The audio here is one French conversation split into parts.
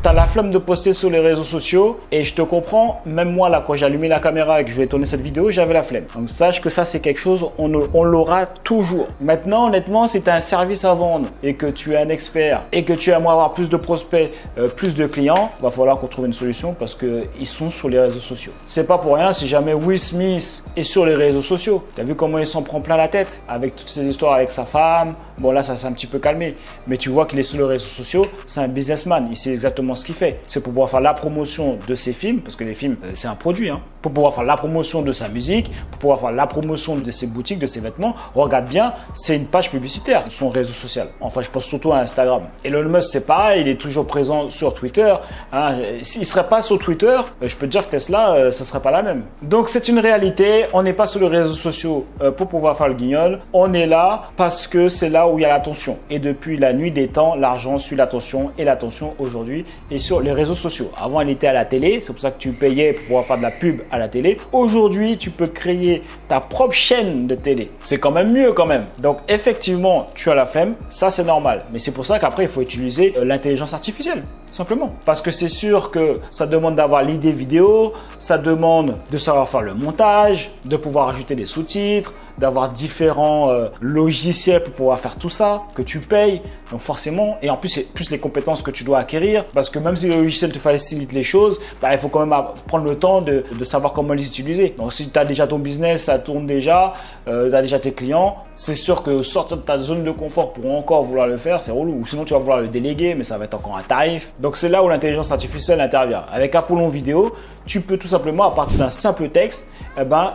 T'as la flemme de poster sur les réseaux sociaux et je te comprends, même moi là quand j'ai allumé la caméra et que je vais tourner cette vidéo, j'avais la flemme. Donc sache que ça c'est quelque chose, on l'aura toujours. Maintenant honnêtement, si tu as un service à vendre et que tu es un expert et que tu aimerais avoir plus de prospects, plus de clients, va falloir qu'on trouve une solution parce qu'ils sont sur les réseaux sociaux. C'est pas pour rien si jamais Will Smith est sur les réseaux sociaux. Tu as vu comment il s'en prend plein la tête avec toutes ces histoires avec sa femme. Bon là ça s'est un petit peu calmé, mais tu vois qu'il est sur les réseaux sociaux, c'est un businessman, il sait exactement ce qu'il fait. C'est pour pouvoir faire la promotion de ses films, parce que les films, c'est un produit, hein. Pour pouvoir faire la promotion de sa musique, pour pouvoir faire la promotion de ses boutiques, de ses vêtements. Regarde bien, c'est une page publicitaire, son réseau social. Enfin, je pense surtout à Instagram. Elon Musk, c'est pareil, il est toujours présent sur Twitter, hein. S'il ne serait pas sur Twitter, je peux te dire que Tesla, ça ne serait pas la même. Donc, c'est une réalité. On n'est pas sur les réseaux sociaux pour pouvoir faire le guignol. On est là parce que c'est là où il y a l'attention. Et depuis la nuit des temps, l'argent suit l'attention. Et l'attention aujourd'hui est sur les réseaux sociaux. Avant, elle était à la télé. C'est pour ça que tu payais pour pouvoir faire de la pub à la télé. Aujourd'hui, tu peux créer ta propre chaîne de télé. C'est quand même mieux quand même. Donc, effectivement, tu as la flemme. Ça, c'est normal. Mais c'est pour ça qu'après, il faut utiliser l'intelligence artificielle. Simplement. Parce que c'est sûr que ça demande d'avoir l'idée vidéo. Ça demande de savoir faire le montage, de pouvoir ajouter des sous-titres, d'avoir différents logiciels pour pouvoir faire tout ça, que tu payes. Donc forcément, et en plus, c'est plus les compétences que tu dois acquérir. Parce que même si le logiciel te facilite les choses, bah, il faut quand même prendre le temps de savoir comment les utiliser. Donc si tu as déjà ton business, ça tourne déjà, tu as déjà tes clients, c'est sûr que sortir de ta zone de confort pour encore vouloir le faire, c'est relou. Ou sinon, tu vas vouloir le déléguer, mais ça va être encore un tarif. Donc c'est là où l'intelligence artificielle intervient. Avec Apollon Vidéo, tu peux tout simplement, à partir d'un simple texte,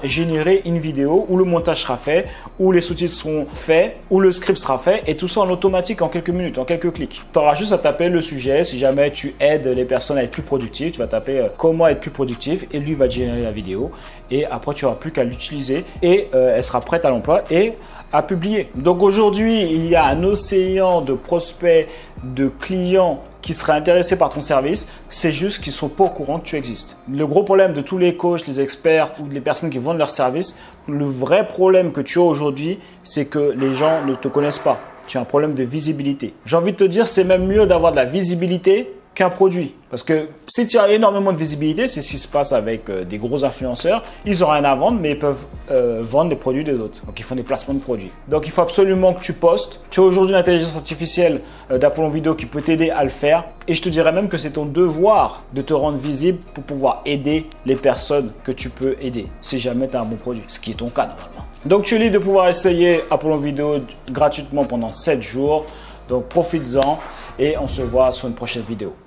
générer une vidéo où le montage sera fait, où les sous-titres seront faits, où le script sera fait, et tout ça en automatique en quelques minutes, en quelques clics. Tu auras juste à taper le sujet. Si jamais tu aides les personnes à être plus productives, tu vas taper comment être plus productif et lui va te générer la vidéo. Et après, tu n'auras plus qu'à l'utiliser et elle sera prête à l'emploi et à publier. Donc aujourd'hui, il y a un océan de prospects, de clients qui seraient intéressés par ton service. C'est juste qu'ils ne sont pas au courant que tu existes. Le gros problème de tous les coachs, les experts ou les personnes qui vendent leur service, le vrai problème que tu as aujourd'hui, c'est que les gens ne te connaissent pas. Tu as un problème de visibilité. J'ai envie de te dire, c'est même mieux d'avoir de la visibilité qu'un produit. Parce que si tu as énormément de visibilité, c'est ce qui se passe avec des gros influenceurs. Ils n'ont rien à vendre, mais ils peuvent vendre les produits des autres. Donc, ils font des placements de produits. Donc, il faut absolument que tu postes. Tu as aujourd'hui l'intelligence artificielle d'Apollon Vidéo qui peut t'aider à le faire. Et je te dirais même que c'est ton devoir de te rendre visible pour pouvoir aider les personnes que tu peux aider. Si jamais tu as un bon produit, ce qui est ton cas normalement. Donc, tu es libre de pouvoir essayer Apollon Vidéo gratuitement pendant 7 jours. Donc, profites-en et on se voit sur une prochaine vidéo.